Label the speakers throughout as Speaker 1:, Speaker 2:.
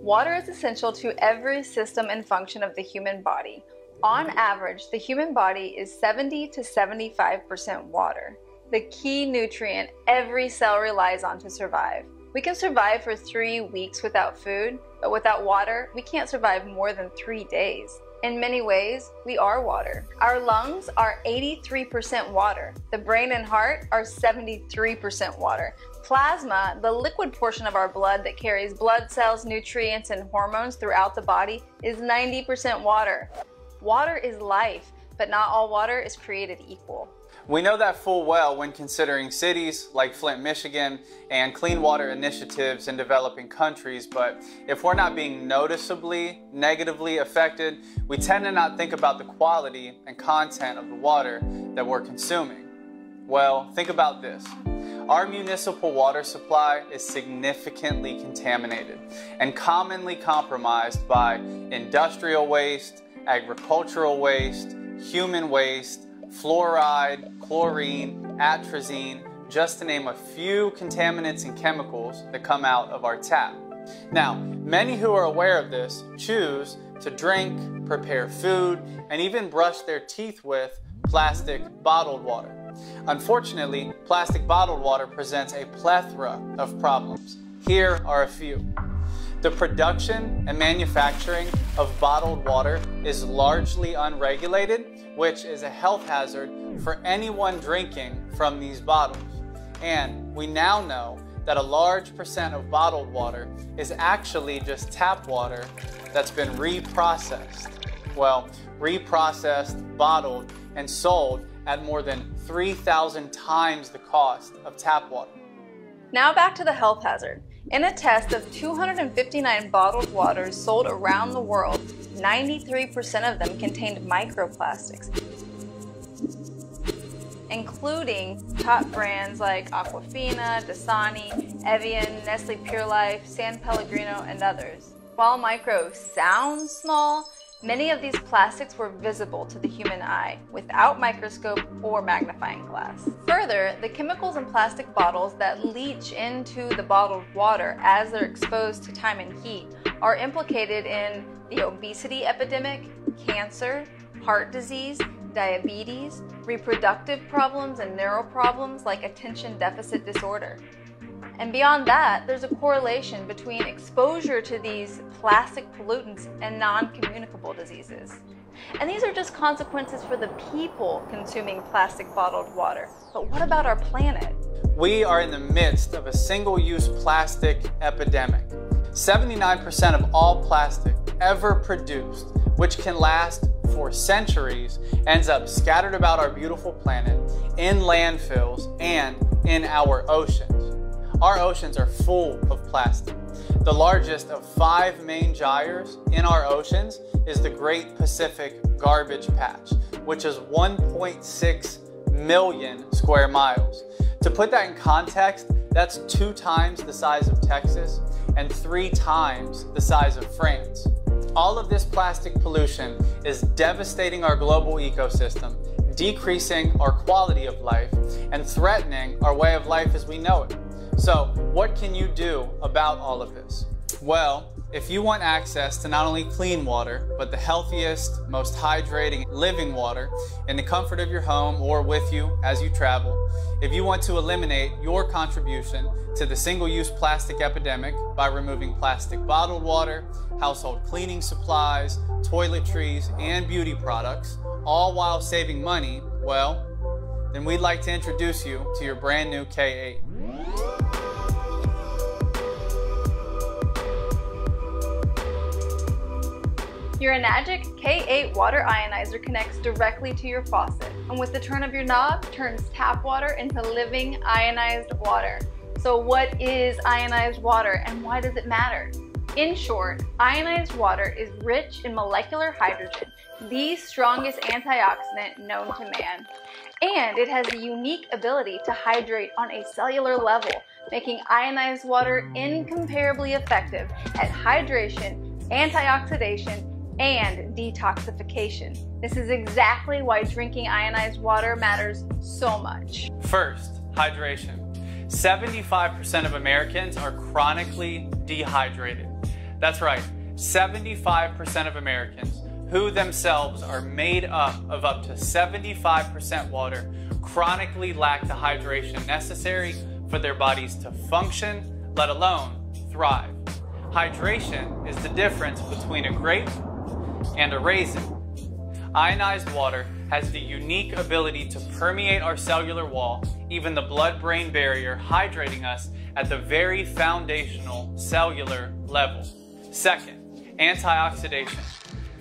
Speaker 1: Water is essential to every system and function of the human body. On average, the human body is 70 to 75% water, the key nutrient every cell relies on to survive. We can survive for 3 weeks without food, but without water, we can't survive more than 3 days. In many ways, we are water. Our lungs are 83% water. The brain and heart are 73% water. Plasma, the liquid portion of our blood that carries blood cells, nutrients, and hormones throughout the body, is 90% water. Water is life, but not all water is created equal.
Speaker 2: We know that full well when considering cities like Flint, Michigan, and clean water initiatives in developing countries, but if we're not being noticeably negatively affected, we tend to not think about the quality and content of the water that we're consuming. Well, think about this. Our municipal water supply is significantly contaminated and commonly compromised by industrial waste, agricultural waste, human waste, fluoride, chlorine, atrazine, just to name a few contaminants and chemicals that come out of our tap. Now, many who are aware of this choose to drink, prepare food, and even brush their teeth with plastic bottled water. Unfortunately, plastic bottled water presents a plethora of problems. Here are a few. The production and manufacturing of bottled water is largely unregulated, which is a health hazard for anyone drinking from these bottles. And we now know that a large percent of bottled water is actually just tap water that's been reprocessed. Well, reprocessed, bottled, and sold at more than 3,000 times the cost of tap water.
Speaker 1: Now back to the health hazard. In a test of 259 bottled waters sold around the world, 93% of them contained microplastics, including top brands like Aquafina, Dasani, Evian, Nestle Pure Life, San Pellegrino, and others. While micro sounds small, many of these plastics were visible to the human eye without microscope or magnifying glass. Further, the chemicals in plastic bottles that leach into the bottled water as they're exposed to time and heat are implicated in the obesity epidemic, cancer, heart disease, diabetes, reproductive problems, and neural problems like attention deficit disorder. And beyond that, there's a correlation between exposure to these plastic pollutants and non-communicable diseases. And these are just consequences for the people consuming plastic bottled water. But what about our planet?
Speaker 2: We are in the midst of a single-use plastic epidemic. 79% of all plastic ever produced, which can last for centuries, ends up scattered about our beautiful planet, in landfills, and in our oceans. Our oceans are full of plastic. The largest of 5 main gyres in our oceans is the Great Pacific Garbage Patch, which is 1.6 million square miles. To put that in context, that's 2 times the size of Texas and 3 times the size of France. All of this plastic pollution is devastating our global ecosystem, decreasing our quality of life, and threatening our way of life as we know it. So, what can you do about all of this? Well, if you want access to not only clean water, but the healthiest, most hydrating living water in the comfort of your home or with you as you travel, if you want to eliminate your contribution to the single-use plastic epidemic by removing plastic bottled water, household cleaning supplies, toiletries, and beauty products, all while saving money, well, then we'd like to introduce you to your brand new K8.
Speaker 1: Your Enagic K8 water ionizer connects directly to your faucet, and with the turn of your knob, turns tap water into living ionized water. So what is ionized water and why does it matter? In short, ionized water is rich in molecular hydrogen, the strongest antioxidant known to man. And it has the unique ability to hydrate on a cellular level, making ionized water incomparably effective at hydration, antioxidation, and detoxification. This is exactly why drinking ionized water matters so much.
Speaker 2: First, hydration. 75% of Americans are chronically dehydrated. That's right, 75% of Americans, who themselves are made up to 75% water, chronically lack the hydration necessary for their bodies to function, let alone thrive. Hydration is the difference between a grape and a raisin. Ionized water has the unique ability to permeate our cellular wall, even the blood-brain barrier, hydrating us at the very foundational cellular level. Second, antioxidation.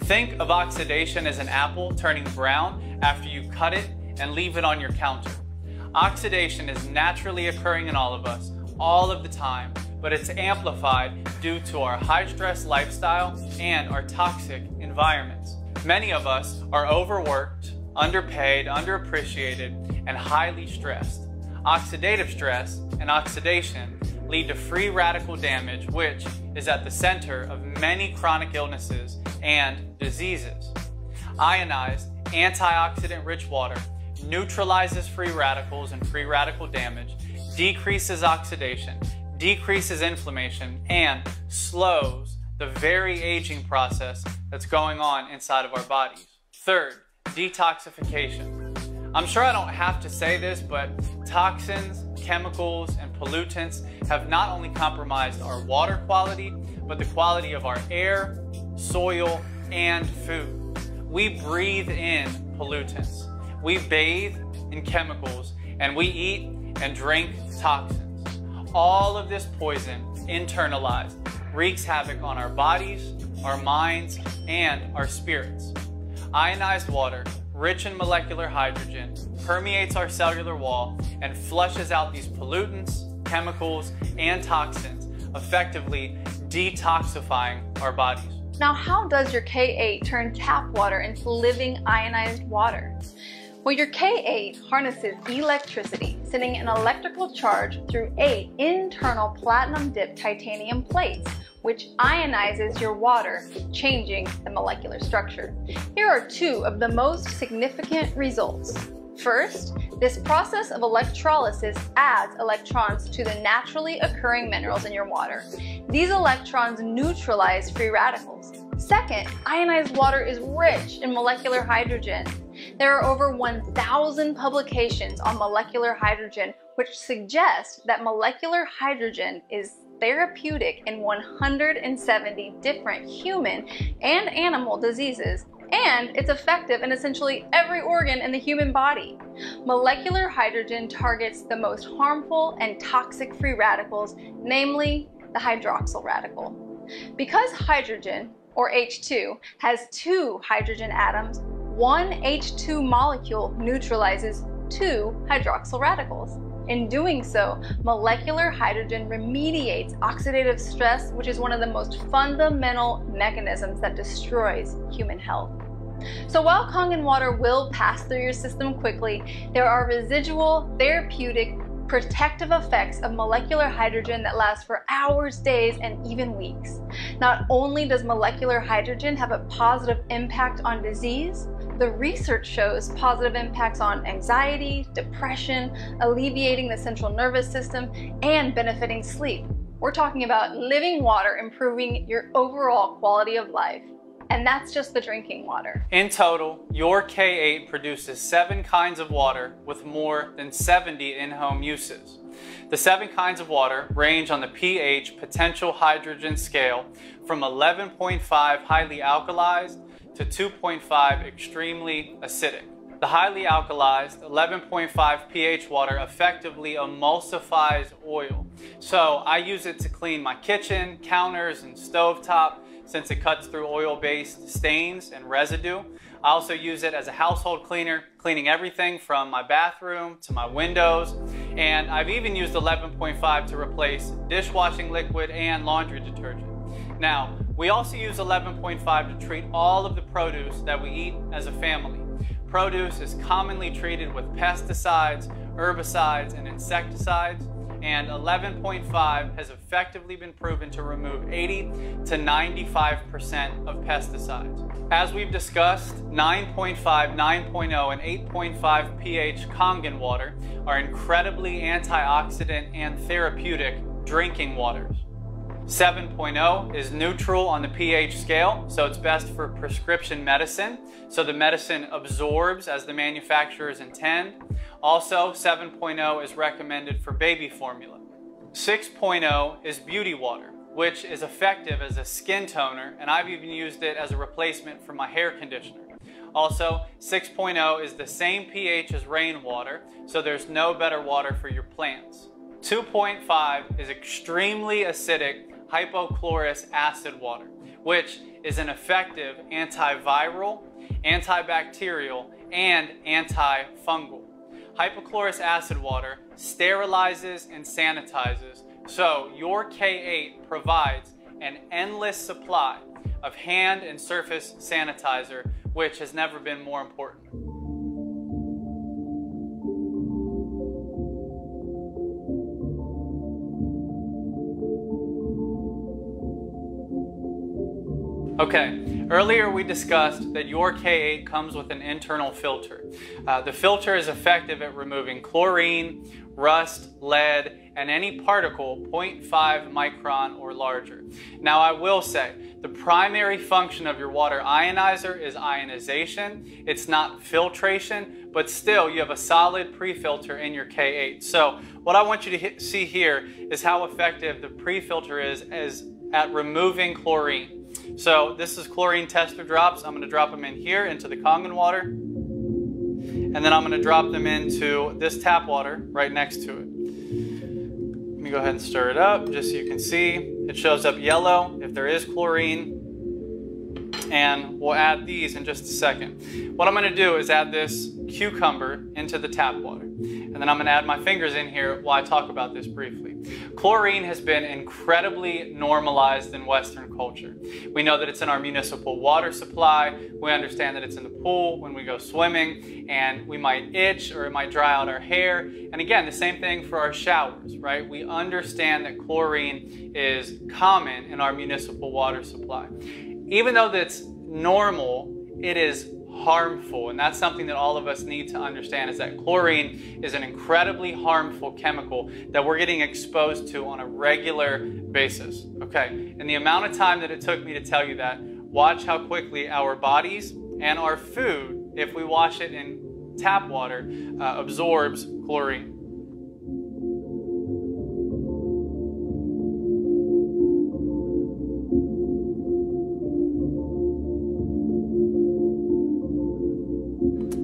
Speaker 2: Think of oxidation as an apple turning brown after you cut it and leave it on your counter. Oxidation is naturally occurring in all of us, all of the time, but it's amplified due to our high-stress lifestyle and our toxic environments. Many of us are overworked, underpaid, underappreciated, and highly stressed. Oxidative stress and oxidation lead to free radical damage, which is at the center of many chronic illnesses and diseases. Ionized, antioxidant-rich water neutralizes free radicals and free radical damage, decreases oxidation, decreases inflammation, and slows the very aging process that's going on inside of our bodies. Third, detoxification. I'm sure I don't have to say this, but toxins, chemicals, and pollutants have not only compromised our water quality, but the quality of our air, soil, and food. We breathe in pollutants. We bathe in chemicals, and we eat and drink toxins. All of this poison, internalized, wreaks havoc on our bodies, our minds, and our spirits. Ionized water, rich in molecular hydrogen, permeates our cellular wall and flushes out these pollutants, chemicals, and toxins, effectively detoxifying our bodies.
Speaker 1: Now, how does your K8 turn tap water into living ionized water? Well, your K8 harnesses electricity, sending an electrical charge through 8 internal platinum-dipped titanium plates, which ionizes your water, changing the molecular structure. Here are 2 of the most significant results. First, this process of electrolysis adds electrons to the naturally occurring minerals in your water. These electrons neutralize free radicals. Second, ionized water is rich in molecular hydrogen. There are over 1,000 publications on molecular hydrogen, which suggest that molecular hydrogen is therapeutic in 170 different human and animal diseases, and it's effective in essentially every organ in the human body. Molecular hydrogen targets the most harmful and toxic free radicals, namely the hydroxyl radical. Because hydrogen, or H2, has 2 hydrogen atoms, one H2 molecule neutralizes 2 hydroxyl radicals. In doing so, molecular hydrogen remediates oxidative stress, which is one of the most fundamental mechanisms that destroys human health. So while Kangen water will pass through your system quickly, there are residual, therapeutic, protective effects of molecular hydrogen that last for hours, days, and even weeks. Not only does molecular hydrogen have a positive impact on disease, the research shows positive impacts on anxiety, depression, alleviating the central nervous system, and benefiting sleep. We're talking about living water improving your overall quality of life. And that's just the drinking water.
Speaker 2: In total, your K8 produces 7 kinds of water with more than 70 in-home uses. The 7 kinds of water range on the pH potential hydrogen scale from 11.5 highly alkalized to 2.5 extremely acidic. The highly alkalized 11.5 pH water effectively emulsifies oil. So I use it to clean my kitchen, counters, and stovetop, since it cuts through oil-based stains and residue. I also use it as a household cleaner, cleaning everything from my bathroom to my windows. And I've even used 11.5 to replace dishwashing liquid and laundry detergent. Now, we also use 11.5 to treat all of the produce that we eat as a family. Produce is commonly treated with pesticides, herbicides, and insecticides, and 11.5 has effectively been proven to remove 80 to 95% of pesticides. As we've discussed, 9.5, 9.0, and 8.5 pH Kangen water are incredibly antioxidant and therapeutic drinking waters. 7.0 is neutral on the pH scale, so it's best for prescription medicine. So the medicine absorbs as the manufacturers intend. Also, 7.0 is recommended for baby formula. 6.0 is beauty water, which is effective as a skin toner, and I've even used it as a replacement for my hair conditioner. Also, 6.0 is the same pH as rainwater, so there's no better water for your plants. 2.5 is extremely acidic hypochlorous acid water, which is an effective antiviral, antibacterial, and antifungal. Hypochlorous acid water sterilizes and sanitizes, so your K8 provides an endless supply of hand and surface sanitizer, which has never been more important. Okay, earlier we discussed that your K8 comes with an internal filter. The filter is effective at removing chlorine, rust, lead, and any particle 0.5 micron or larger. Now I will say, the primary function of your water ionizer is ionization. It's not filtration, but still you have a solid pre-filter in your K8. So what I want you to see here is how effective the pre-filter is at removing chlorine. So this is chlorine tester drops. I'm going to drop them in here into the Kangen water. And then I'm going to drop them into this tap water right next to it. Let me go ahead and stir it up just so you can see. It shows up yellow if there is chlorine. And we'll add these in just a second. What I'm going to do is add this cucumber into the tap water. And then I'm going to add my fingers in here while I talk about this briefly. Chlorine has been incredibly normalized in Western culture. We know that it's in our municipal water supply. We understand that it's in the pool when we go swimming, and we might itch or it might dry out our hair. And again, the same thing for our showers, right? We understand that chlorine is common in our municipal water supply. Even though that's normal, it is harmful, and that's something that all of us need to understand, is that chlorine is an incredibly harmful chemical that we're getting exposed to on a regular basis. Okay, and the amount of time that it took me to tell you that, watch how quickly our bodies and our food, if we wash it in tap water, absorbs chlorine.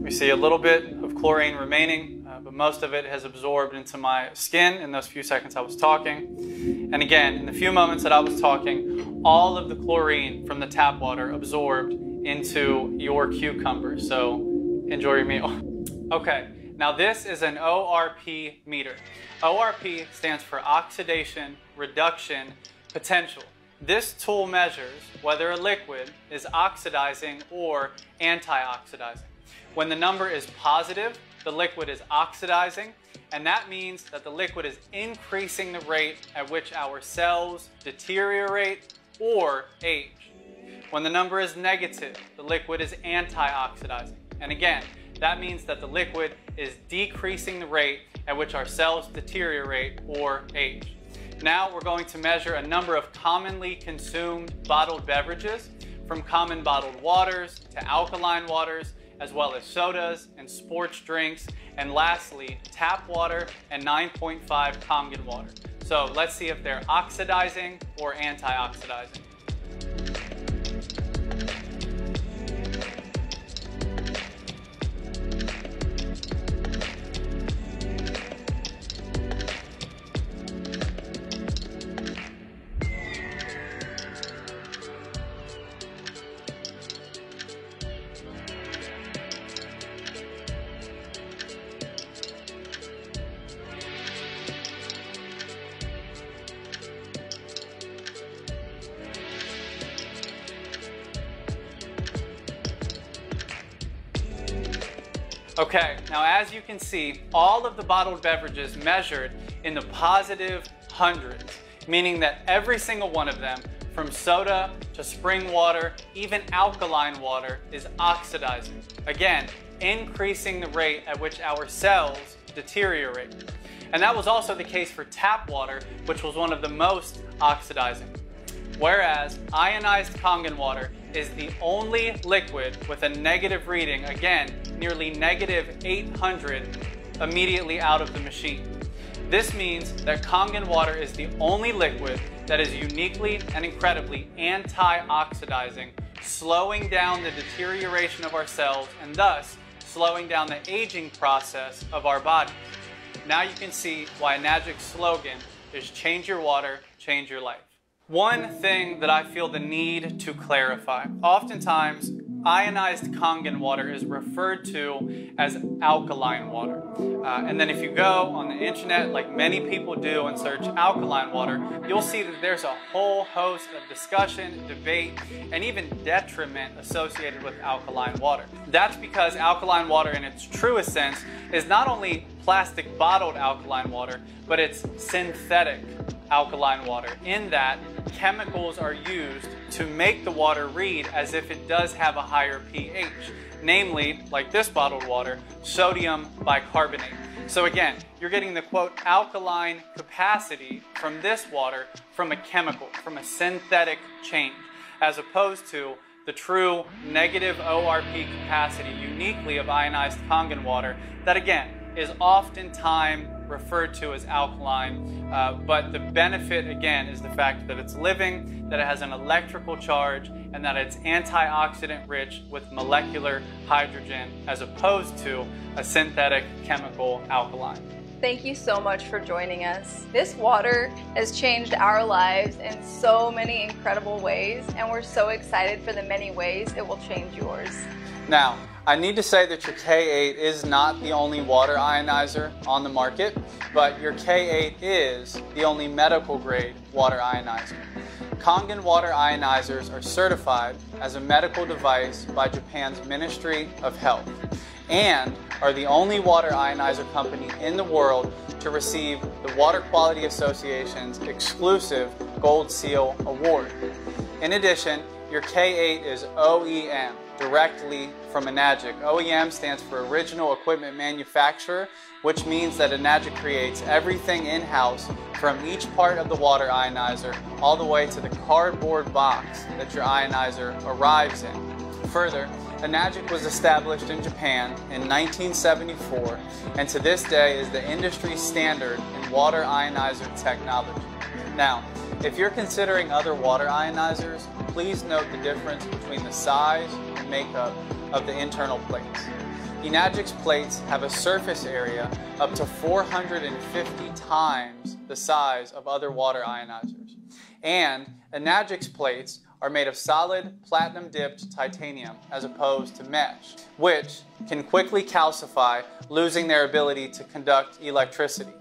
Speaker 2: We see a little bit of chlorine remaining, but most of it has absorbed into my skin in those few seconds I was talking. And again, in the few moments that I was talking, all of the chlorine from the tap water absorbed into your cucumber. So enjoy your meal. Okay, now this is an ORP meter. ORP stands for oxidation reduction potential. This tool measures whether a liquid is oxidizing or antioxidizing. When the number is positive, the liquid is oxidizing, and that means that the liquid is increasing the rate at which our cells deteriorate or age. When the number is negative, the liquid is antioxidizing. And again, that means that the liquid is decreasing the rate at which our cells deteriorate or age. Now we're going to measure a number of commonly consumed bottled beverages, from common bottled waters to alkaline waters, as well as sodas and sports drinks, and lastly, tap water and 9.5 Kangen water. So let's see if they're oxidizing or antioxidizing. Okay, now as you can see, all of the bottled beverages measured in the positive hundreds, meaning that every single one of them, from soda to spring water, even alkaline water, is oxidizing. Again, increasing the rate at which our cells deteriorate. And that was also the case for tap water, which was one of the most oxidizing. Whereas ionized Kangen water is the only liquid with a negative reading, again, nearly -800 immediately out of the machine. This means that Kangen water is the only liquid that is uniquely and incredibly anti-oxidizing, slowing down the deterioration of our cells and thus slowing down the aging process of our body. Now you can see why Enagic's slogan is change your water, change your life. One thing that I feel the need to clarify, oftentimes ionized Kangen water is referred to as alkaline water. And then if you go on the internet, like many people do, and search alkaline water, you'll see that there's a whole host of discussion, debate, and even detriment associated with alkaline water. That's because alkaline water in its truest sense is not only plastic bottled alkaline water, but it's synthetic alkaline water, in that chemicals are used to make the water read as if it does have a higher pH, namely, like this bottled water, sodium bicarbonate. So again, you're getting the quote alkaline capacity from this water from a chemical, from a synthetic change, as opposed to the true negative ORP capacity uniquely of ionized Kangen water that again is oftentimes referred to as alkaline, but the benefit again is the fact that it's living, that it has an electrical charge, and that it's antioxidant rich with molecular hydrogen as opposed to a synthetic chemical alkaline.
Speaker 1: Thank you so much for joining us. This water has changed our lives in so many incredible ways, and we're so excited for the many ways it will change yours.
Speaker 2: Now, I need to say that your K8 is not the only water ionizer on the market, but your K8 is the only medical grade water ionizer. Kangen water ionizers are certified as a medical device by Japan's Ministry of Health and are the only water ionizer company in the world to receive the Water Quality Association's exclusive Gold Seal Award. In addition, your K8 is OEM, directly from Enagic. OEM stands for Original Equipment Manufacturer, which means that Enagic creates everything in-house from each part of the water ionizer all the way to the cardboard box that your ionizer arrives in. Further, Enagic was established in Japan in 1974 and to this day is the industry standard in water ionizer technology. Now, if you're considering other water ionizers, please note the difference between the size and makeup of the internal plates. Enagic's plates have a surface area up to 450 times the size of other water ionizers. And Enagic's plates are made of solid platinum-dipped titanium as opposed to mesh, which can quickly calcify, losing their ability to conduct electricity.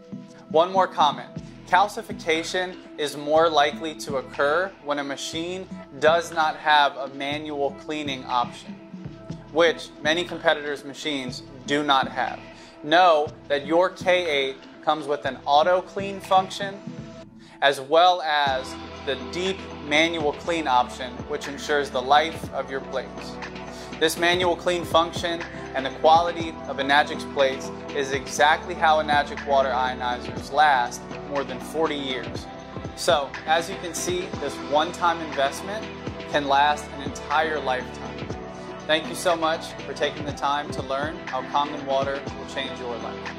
Speaker 2: One more comment. Calcification is more likely to occur when a machine does not have a manual cleaning option, which many competitors' machines do not have. Know that your K8 comes with an auto clean function as well as the deep manual clean option, which ensures the life of your plates. This manual clean function and the quality of Enagic's plates is exactly how Enagic water ionizers last more than 40 years. So, as you can see, this one-time investment can last an entire lifetime. Thank you so much for taking the time to learn how Kangen water will change your life.